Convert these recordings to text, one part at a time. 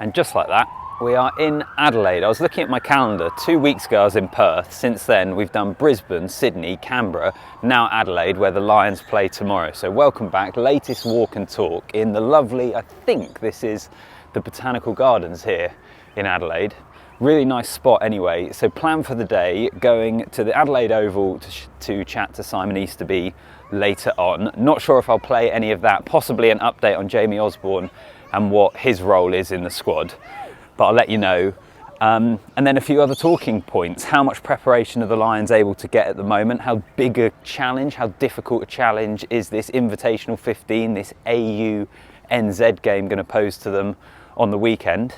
And just like that, we are in Adelaide. I was looking at my calendar. 2 weeks ago I was in Perth. Since then we've done Brisbane, Sydney, Canberra, now Adelaide, where the Lions play tomorrow. So welcome back, latest walk and talk in the lovely, I think this is the Botanical Gardens here in Adelaide. Really nice spot anyway. So plan for the day, going to the Adelaide Oval to chat to Simon Easterby later on. Not sure if I'll play any of that, possibly an update on Jamie Osborne and what his role is in the squad, but I'll let you know. And then a few other talking points. How much preparation are the Lions able to get at the moment? How big a challenge, how difficult a challenge is this Invitational 15, this AU-NZ game going to pose to them on the weekend?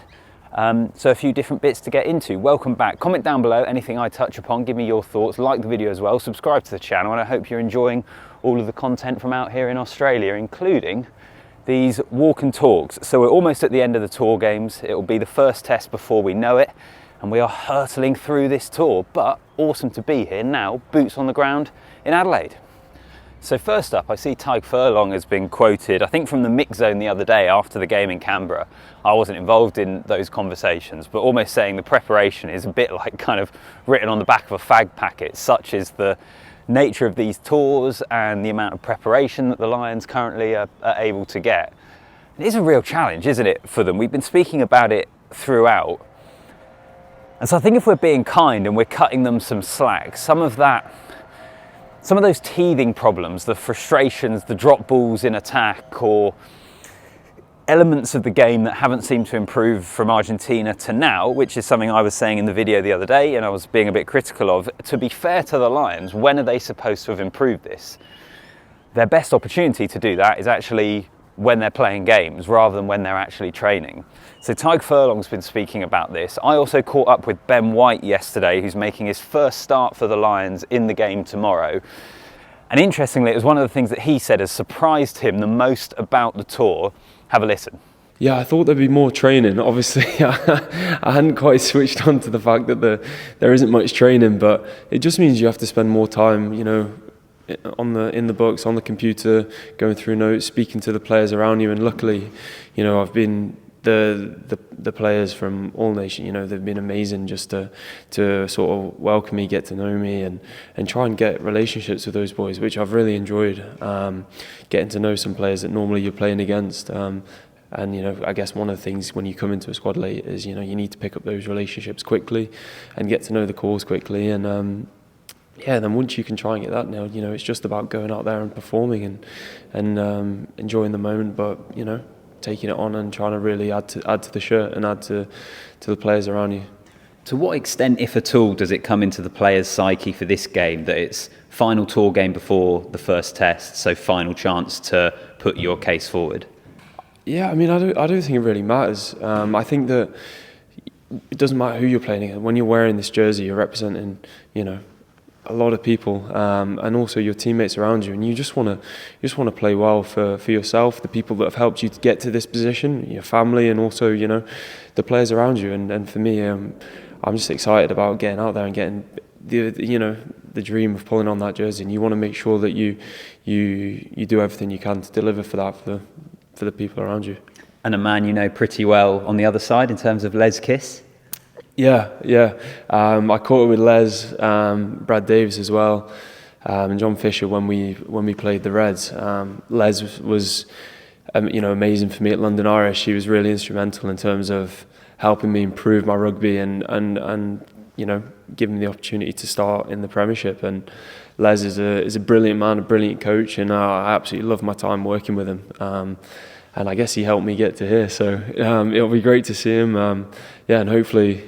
So a few different bits to get into. Welcome back. Comment down below anything I touch upon. Give me your thoughts. Like the video as well. Subscribe to the channel, and I hope you're enjoying all of the content from out here in Australia, including these walk and talks. So we're almost at the end of the tour games. It will be the first test before we know it, and we are hurtling through this tour, but awesome to be here now, boots on the ground in Adelaide. So first up, I see Tadhg Furlong has been quoted, I think from the mix zone the other day after the game in Canberra. I wasn't involved in those conversations, but almost saying the preparation is a bit like kind of written on the back of a fag packet. Such is the nature of these tours and the amount of preparation that the Lions currently are able to get. It is a real challenge, isn't it, for them? We've been speaking about it throughout. And so I think if we're being kind and we're cutting them some slack, some of those teething problems, the frustrations, the drop balls in attack, or elements of the game that haven't seemed to improve from Argentina to now, which is something I was saying in the video the other day and I was being a bit critical of. To be fair to the Lions, when are they supposed to have improved this? Their best opportunity to do that is actually when they're playing games rather than when they're actually training. So Tadhg Furlong's been speaking about this. I also caught up with Ben White yesterday, who's making his first start for the Lions in the game tomorrow. And interestingly, it was one of the things that he said has surprised him the most about the tour. Have a listen. Yeah, I thought there'd be more training. Obviously, I hadn't quite switched on to the fact that there isn't much training, but it just means you have to spend more time, you know, in the books, on the computer, going through notes, speaking to the players around you. And luckily, you know, I've been the players from all nations, you know, they've been amazing just to sort of welcome me, get to know me, and try and get relationships with those boys, which I've really enjoyed. Getting to know some players that normally you're playing against. And, you know, I guess one of the things when you come into a squad late is, you know, you need to pick up those relationships quickly and get to know the cause quickly. And yeah, then once you can try and get that nailed, you know, it's just about going out there and performing and enjoying the moment, but, you know, taking it on and trying to really add to the shirt and add to the players around you. To what extent, if at all, does it come into the players' psyche for this game that it's final tour game before the first test, so final chance to put your case forward? Yeah, I mean, I don't think it really matters. I think that it doesn't matter who you're playing against. When you're wearing this jersey, you're representing, you know, a lot of people, and also your teammates around you, and you just want to play well for yourself, the people that have helped you to get to this position, your family, and also, you know, the players around you. And for me, I'm just excited about getting out there and getting the dream of pulling on that jersey. And you want to make sure that you do everything you can to deliver for that for the people around you. And a man you know pretty well on the other side in terms of Les Kiss. Yeah. I caught it with Les, Brad Davis as well, and John Fisher when we played the Reds. Les was amazing for me at London Irish. She was really instrumental in terms of helping me improve my rugby and you know, giving me the opportunity to start in the Premiership. And Les is a brilliant man, a brilliant coach, and I absolutely love my time working with him. And I guess he helped me get to here, so it'll be great to see him. And hopefully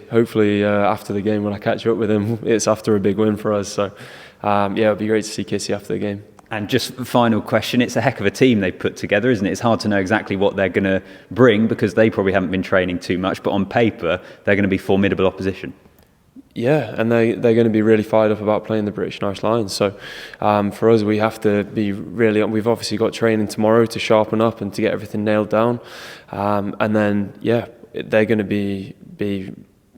after the game when I catch up with him, it's after a big win for us. So it'll be great to see Kissy after the game. And just final question, it's a heck of a team they've put together, isn't it? It's hard to know exactly what they're going to bring because they probably haven't been training too much, but on paper they're going to be formidable opposition. Yeah, and they're going to be really fired up about playing the British and Irish Lions. So for us, we have to be really. We've obviously got training tomorrow to sharpen up and to get everything nailed down. And then they're going to be.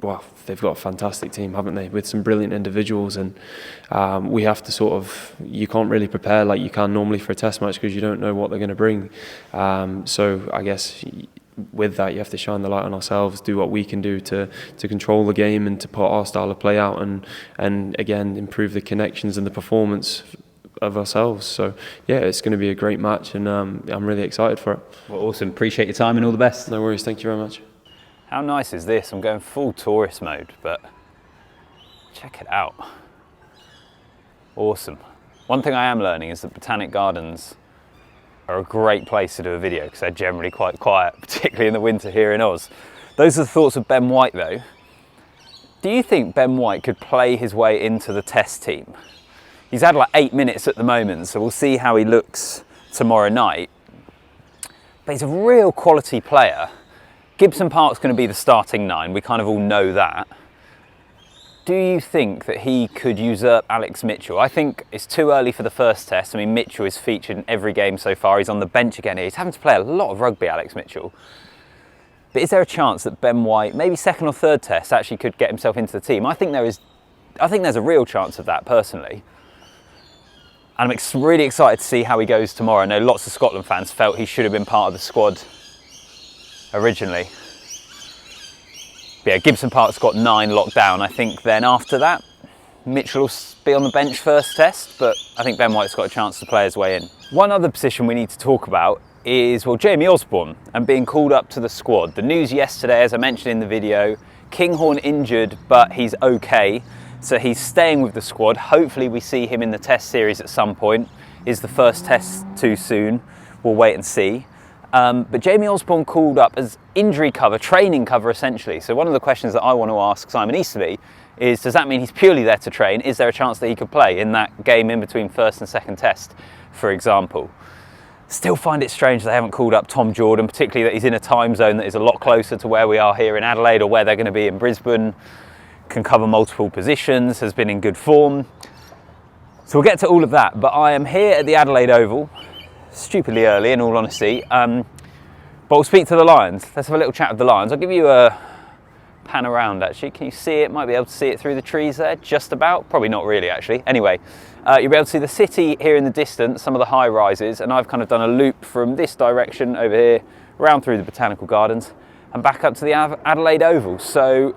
Well, they've got a fantastic team, haven't they? With some brilliant individuals, and we have to sort of. You can't really prepare like you can normally for a test match because you don't know what they're going to bring. So I guess with that, you have to shine the light on ourselves, do what we can do to control the game and to put our style of play out, and again improve the connections and the performance of ourselves. So yeah, it's going to be a great match, and I'm really excited for it. Well, awesome. Appreciate your time and all the best. No worries. Thank you very much. How nice is this? I'm going full tourist mode, but check it out. Awesome. One thing I am learning is that Botanic Gardens are a great place to do a video because they're generally quite quiet, particularly in the winter here in Oz. Those are the thoughts of Ben White though. Do you think Ben White could play his way into the test team? He's had like 8 minutes at the moment, so we'll see how he looks tomorrow night. But he's a real quality player. Gibson Park's going to be the starting 9, we kind of all know that. Do you think that he could usurp Alex Mitchell? I think it's too early for the first test. I mean, Mitchell is featured in every game so far. He's on the bench again here. He's having to play a lot of rugby, Alex Mitchell. But is there a chance that Ben White, maybe second or third test, actually could get himself into the team? I think there's a real chance of that, personally. And I'm really excited to see how he goes tomorrow. I know lots of Scotland fans felt he should have been part of the squad originally. But yeah, Gibson Park's got 9 locked down. I think then after that, Mitchell will be on the bench first test, but I think Ben White's got a chance to play his way in. One other position we need to talk about is, well, Jamie Osborne and being called up to the squad. The news yesterday, as I mentioned in the video, Kinghorn injured, but he's okay. So he's staying with the squad. Hopefully we see him in the test series at some point. Is the first test too soon? We'll wait and see. But Jamie Osborne called up as injury cover, training cover essentially. So one of the questions that I want to ask Simon Easterby is, does that mean he's purely there to train? Is there a chance that he could play in that game in between first and second test, for example? Still find it strange they haven't called up Tom Jordan, particularly that he's in a time zone that is a lot closer to where we are here in Adelaide or where they're going to be in Brisbane, can cover multiple positions, has been in good form. So we'll get to all of that, but I am here at the Adelaide Oval, stupidly early in all honesty, but we'll speak to the Lions. Let's have a little chat with the Lions. I'll give you a pan around actually. Can you see it? Might be able to see it through the trees there, just about. Probably not really actually. Anyway, you'll be able to see the city here in the distance, some of the high rises, and I've kind of done a loop from this direction over here, round through the Botanical Gardens, and back up to the Adelaide Oval. So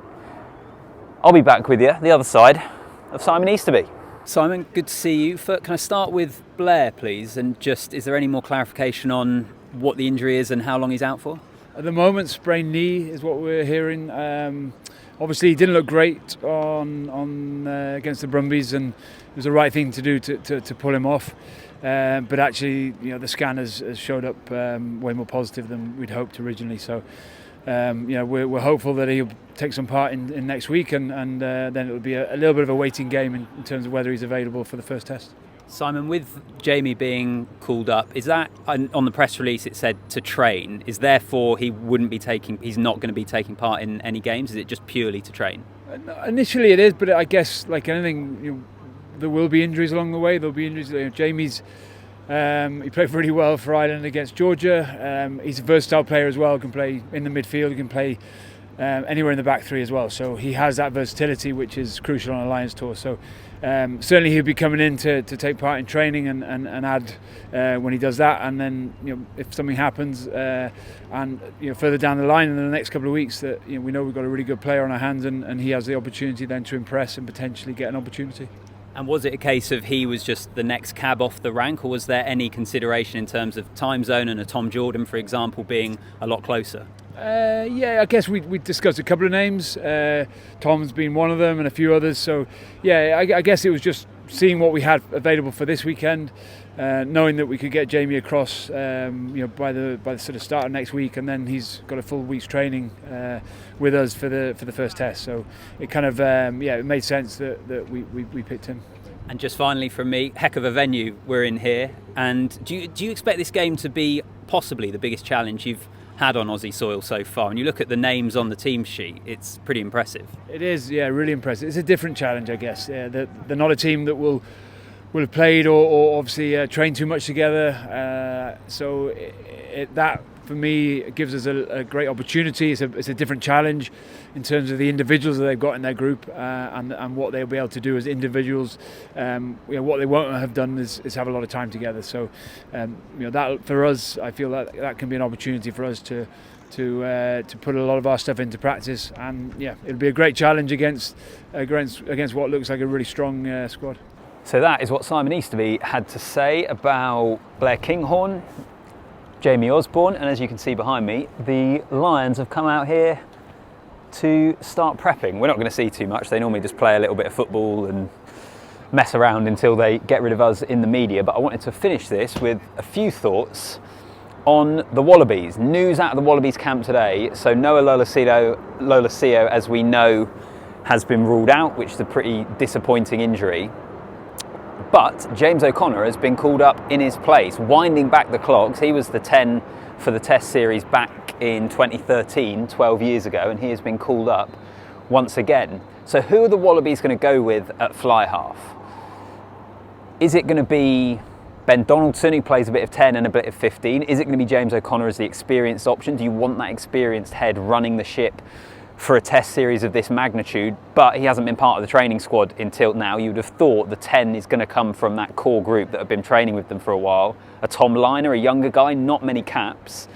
I'll be back with you, the other side of Simon Easterby. Simon, good to see you. Can I start with Blair, please? And just, is there any more clarification on what the injury is and how long he's out for? At the moment, sprained knee is what we're hearing. Obviously, he didn't look great on against the Brumbies, and it was the right thing to do to pull him off. But actually, the scan has showed up way more positive than we'd hoped originally. So, we're hopeful that he'll take some part in next week, and then it'll be a little bit of a waiting game in terms of whether he's available for the first test. Simon, with Jamie being called up, is that on the press release it said to train? Is therefore he's not going to be taking part in any games? Is it just purely to train? Initially it is, but I guess like anything, there will be injuries along the way. There'll be injuries. Jamie's he played really well for Ireland against Georgia. He's a versatile player as well. He can play in the midfield. He can play anywhere in the back three as well. So he has that versatility, which is crucial on a Lions tour. So certainly he'll be coming in to take part in training and add when he does that. And then if something happens and further down the line in the next couple of weeks that we know we've got a really good player on our hands, and he has the opportunity then to impress and potentially get an opportunity. And was it a case of he was just the next cab off the rank, or was there any consideration in terms of time zone and a Tom Jordan, for example, being a lot closer? I guess we discussed a couple of names. Tom's been one of them and a few others. So, I guess it was just seeing what we had available for this weekend, knowing that we could get Jamie across by the sort of start of next week, and then he's got a full week's training with us for the first test. So it kind of it made sense that we picked him. And just finally from me, heck of a venue we're in here. And do you expect this game to be possibly the biggest challenge you've had on Aussie soil so far? And you look at the names on the team sheet, it's pretty impressive. It is, really impressive. It's a different challenge, I guess. They're not a team that will have played or obviously trained too much together. So that for me gives us a great opportunity. It's a different challenge in terms of the individuals that they've got in their group and what they'll be able to do as individuals. What they won't have done is have a lot of time together. So that for us, I feel that can be an opportunity for us to to put a lot of our stuff into practice, and yeah, it'll be a great challenge against what looks like a really strong squad. So that is what Simon Easterby had to say about Blair Kinghorn, Jamie Osborne, and as you can see behind me, the Lions have come out here to start prepping. We're not going to see too much. They normally just play a little bit of football and mess around until they get rid of us in the media, but I wanted to finish this with a few thoughts on the Wallabies. News out of the Wallabies camp today. So Noah Lolesio, as we know, has been ruled out, which is a pretty disappointing injury. But James O'Connor has been called up in his place, winding back the clocks. He was the 10 for the Test series back in 2013, 12 years ago, and he has been called up once again. So who are the Wallabies going to go with at fly half? Is it going to be Ben Donaldson, who plays a bit of 10 and a bit of 15? Is it going to be James O'Connor as the experienced option? Do you want that experienced head running the ship for a Test series of this magnitude? But he hasn't been part of the training squad until now. You would have thought the 10 is going to come from that core group that have been training with them for a while. A Tom Liner, a younger guy, not many caps,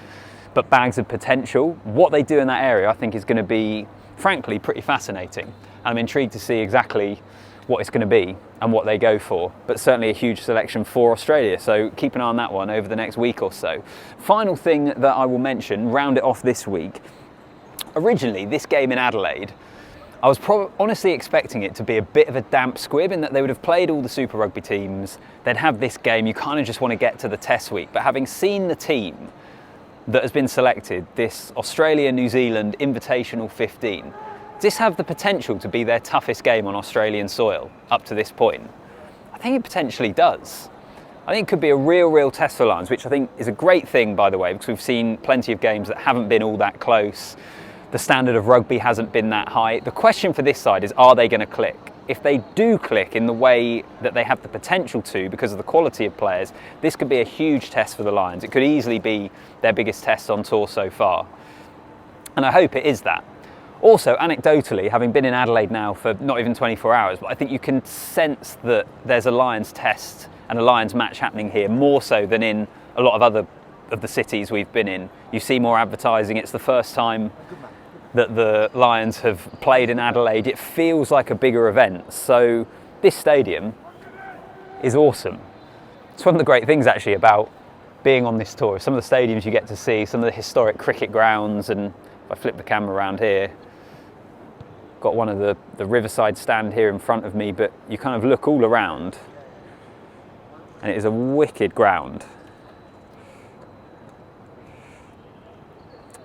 but bags of potential. What they do in that area, I think, is going to be, frankly, pretty fascinating. I'm intrigued to see exactly what it's going to be and what they go for, but certainly a huge selection for Australia, so keep an eye on that one over the next week or so. Final thing that I will mention, round it off this week. Originally, this game in Adelaide, I was honestly expecting it to be a bit of a damp squib in that they would have played all the Super Rugby teams, they'd have this game, you kind of just want to get to the Test week, but having seen the team that has been selected, this Australia-New Zealand Invitational 15, does this have the potential to be their toughest game on Australian soil up to this point? I think it potentially does. I think it could be a real test for Lions, which I think is a great thing, by the way, because we've seen plenty of games that haven't been all that close. The standard of rugby hasn't been that high. The question for this side is, are they going to click? If they do click in the way that they have the potential to because of the quality of players, this could be a huge test for the Lions. It could easily be their biggest test on tour so far. And I hope it is that. Also, anecdotally, having been in Adelaide now for not even 24 hours, but I think you can sense that there's a Lions test and a Lions match happening here, more so than in a lot of other of the cities we've been in. You see more advertising. It's the first time that the Lions have played in Adelaide. It feels like a bigger event. So this stadium is awesome. It's one of the great things actually about being on this tour. Some of the stadiums you get to see, some of the historic cricket grounds, and if I flip the camera around here, got one of the Riverside stand here in front of me, but you kind of look all around and it is a wicked ground.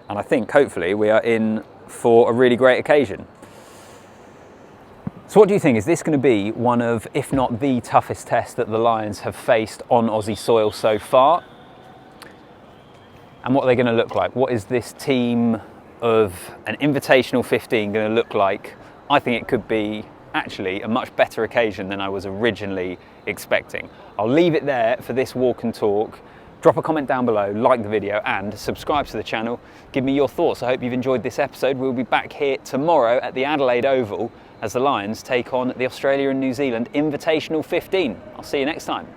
And I think hopefully we are in for a really great occasion. So what do you think? Is this going to be one of, if not the toughest test that the Lions have faced on Aussie soil so far? And what are they going to look like? What is this team of an Invitational 15 going to look like? I think it could be actually a much better occasion than I was originally expecting. I'll leave it there for this walk and talk. Drop a comment down below, like the video, and subscribe to the channel. Give me your thoughts. I hope you've enjoyed this episode. We'll be back here tomorrow at the Adelaide Oval as the Lions take on the Australia and New Zealand Invitational 15. I'll see you next time.